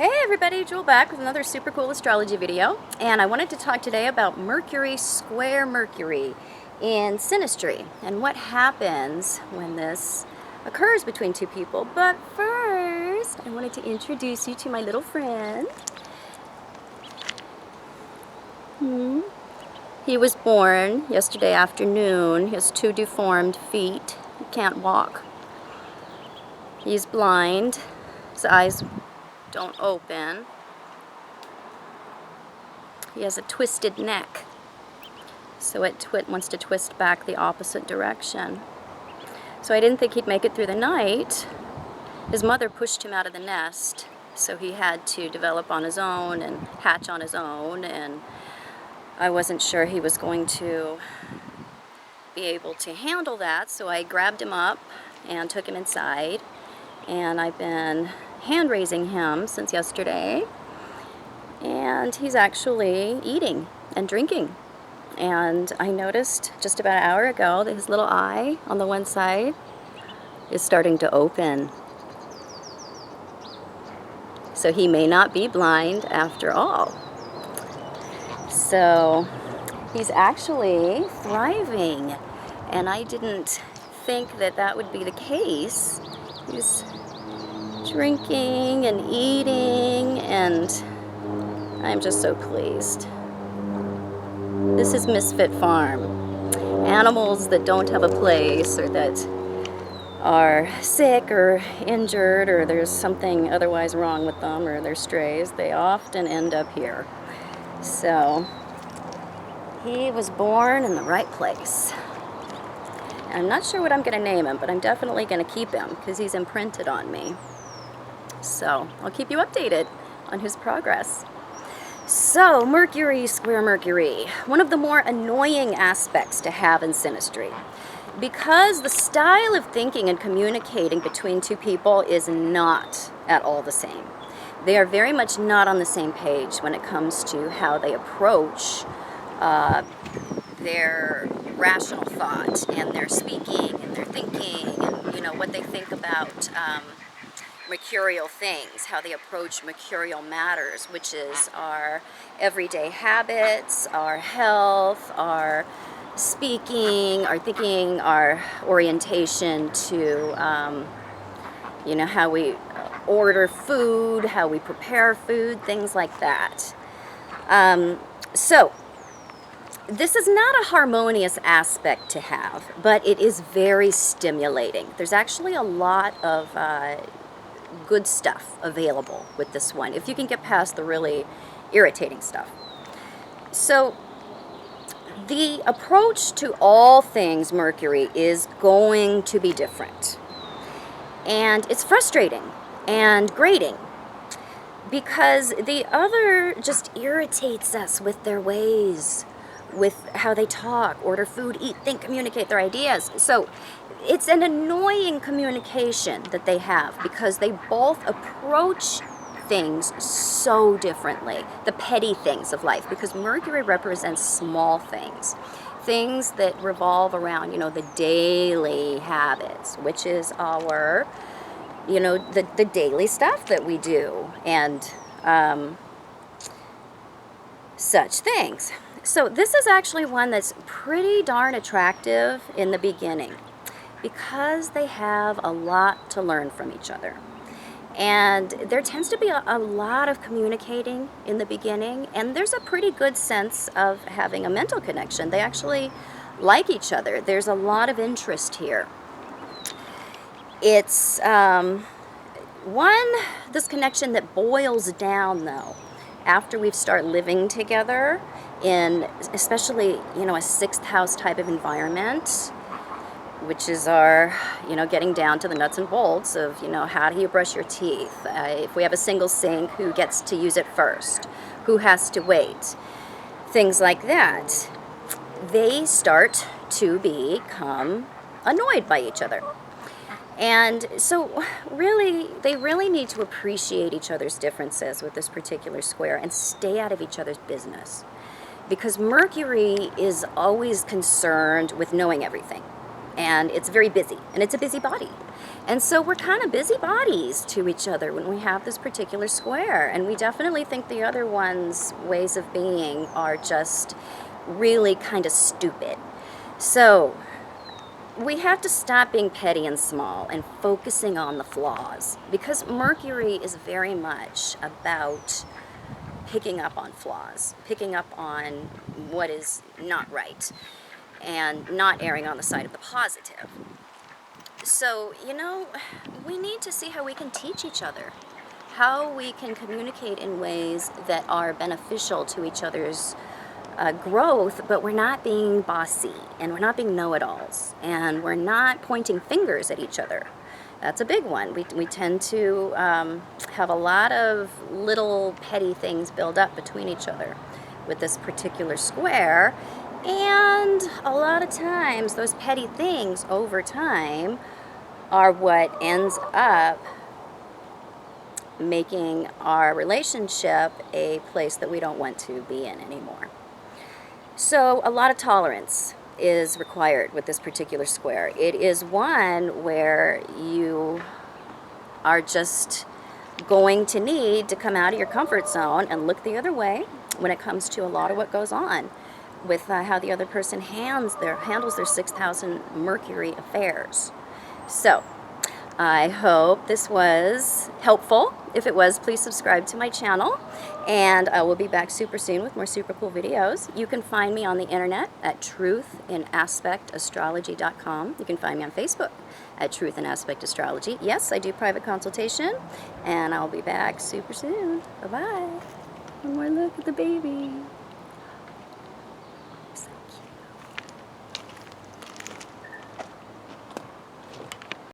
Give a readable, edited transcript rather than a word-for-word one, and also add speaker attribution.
Speaker 1: Hey everybody, Jewel back with another super cool astrology video, and I wanted to talk today about Mercury square Mercury in Synastry and what happens when this occurs between two people. But first, I wanted to introduce you to my little friend. He was born yesterday afternoon. He has two deformed feet. He can't walk. He's blind. His eyes don't open. He has a twisted neck, so it wants to twist back the opposite direction. So I didn't think he'd make it through the night. His mother pushed him out of the nest, so he had to develop on his own and hatch on his own, and I wasn't sure he was going to be able to handle that, so I grabbed him up and took him inside, and I've been hand-raising him since yesterday. And he's actually eating and drinking. And I noticed just about an hour ago that his little eye on the one side is starting to open. So he may not be blind after all. So he's actually thriving. And I didn't think that that would be the case. He's drinking and eating, and I'm just so pleased. This is Misfit Farm. Animals that don't have a place, or that are sick or injured, or there's something otherwise wrong with them, or they're strays, they often end up here. So he was born in the right place. I'm not sure what I'm going to name him, but I'm definitely going to keep him because he's imprinted on me. So I'll keep you updated on his progress. So, Mercury square Mercury, one of the more annoying aspects to have in Synastry, because the style of thinking and communicating between two people is not at all the same. They are very much not on the same page when it comes to how they approach their rational thought and their speaking and their thinking, and what they think about mercurial things, how they approach mercurial matters, which is our everyday habits, our health, our speaking, our thinking, our orientation to, how we order food, how we prepare food, things like that. So this is not a harmonious aspect to have, but it is very stimulating. There's actually a lot of good stuff available with this one, if you can get past the really irritating stuff. So the approach to all things Mercury is going to be different. And it's frustrating and grating because the other just irritates us with their ways, with how they talk, order food, eat, think, communicate their ideas. So it's an annoying communication that they have because they both approach things so differently. The petty things of life, because Mercury represents small things. Things that revolve around, the daily habits, which is our, the daily stuff that we do and such things. So this is actually one that's pretty darn attractive in the beginning because they have a lot to learn from each other. And there tends to be a lot of communicating in the beginning, and there's a pretty good sense of having a mental connection. They actually like each other. There's a lot of interest here. It's this connection that boils down, though, after we start living together in especially, a sixth house type of environment, which is our, getting down to the nuts and bolts of, how do you brush your teeth? If we have a single sink, who gets to use it first? Who has to wait? Things like that. They start to become annoyed by each other. And so they really need to appreciate each other's differences with this particular square and stay out of each other's business. Because Mercury is always concerned with knowing everything. And it's very busy, and it's a busy body. And so we're kind of busybodies to each other when we have this particular square. And we definitely think the other one's ways of being are just really kind of stupid. So we have to stop being petty and small and focusing on the flaws, because Mercury is very much about picking up on flaws, picking up on what is not right, and not erring on the side of the positive. So, we need to see how we can teach each other, how we can communicate in ways that are beneficial to each other's growth, but we're not being bossy, and we're not being know-it-alls, and we're not pointing fingers at each other. That's a big one. We tend to have a lot of little petty things build up between each other with this particular square, and a lot of times those petty things over time are what ends up making our relationship a place that we don't want to be in anymore. So a lot of tolerance is required with this particular square. It is one where you are just going to need to come out of your comfort zone and look the other way when it comes to a lot of what goes on with how the other person handles their 6th house and Mercury affairs. So I hope this was helpful. If it was, please subscribe to my channel, and I will be back super soon with more super cool videos. You can find me on the internet at truthinaspectastrology.com. You can find me on Facebook at Truth in Aspect Astrology. Yes, I do private consultation, and I'll be back super soon. Bye-bye. One more look at the baby.